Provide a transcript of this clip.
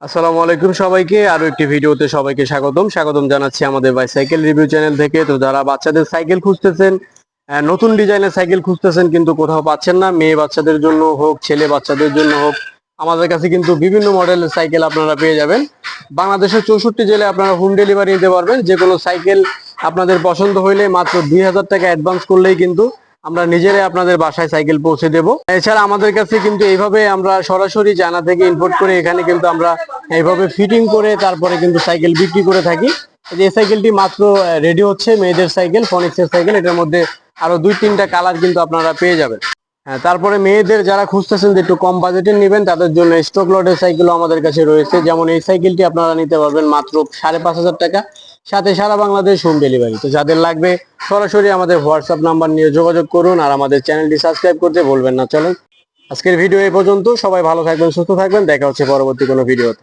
আসসালামু আলাইকুম সবাইকে আরো একটি ভিডিওতে সবাইকে স্বাগতম জানাচ্ছি আমাদের বাইসাইকেল রিভিউ চ্যানেল থেকে। তো যারা বাচ্চাদের সাইকেল খুঁজতেছেন, নতুন ডিজাইনের সাইকেল খুঁজতেছেন কিন্তু কোথাও পাচ্ছেন না, মেয়ে বাচ্চাদের জন্য হোক ছেলে বাচ্চাদের জন্য হোক, আমাদের কাছে কিন্তু বিভিন্ন মডেলের সাইকেল আপনারা পেয়ে যাবেন। বাংলাদেশের 64 জেলায় আপনারা হোম ডেলিভারি নিতে পারবেন। যে কোনো সাইকেল আপনাদের পছন্দ হইলে মাত্র 2000 টাকা অ্যাডভান্স করলেই কিন্তু আমরা নিজেরাই আপনাদের বাসায় সাইকেল পৌঁছে দেব। এছাড়া আমাদের কাছে কিন্তু এইভাবে আমরা সরাসরি চায়না থেকে ইম্পোর্ট করে এখানে কিন্তু আমরা এইভাবে ফিটিং করে তারপরে কিন্তু সাইকেল বিক্রি করে থাকি। এই সাইকেলটি মাত্র রেডি হচ্ছে, মেয়েদের সাইকেল, ফনিক্সের সাইকেল। এটার মধ্যে আরো 2-3টা কালার কিন্তু আপনারা পেয়ে যাবেন। হ্যাঁ, তারপরে মেয়েদের যারা খুঁজতেছেন যে একটু কম বাজেটের নেবেন তাদের জন্য স্টক লটের সাইকেলও আমাদের কাছে রয়েছে। যেমন এই সাইকেলটি আপনারা নিতে পারবেন মাত্র 5,500 টাকা, সাথে সারা বাংলাদেশ হোম ডেলিভারি। তো যাদের লাগবে সরাসরি আমাদের হোয়াটসঅ্যাপ নাম্বার নিয়ে যোগাযোগ করুন, আর আমাদের চ্যানেলটি সাবস্ক্রাইব করতে ভুলবেন না। চলেন আজকের ভিডিও এই পর্যন্ত। সবাই ভালো থাকবেন, সুস্থ থাকবেন, দেখা হচ্ছে পরবর্তী কোনো ভিডিওতে।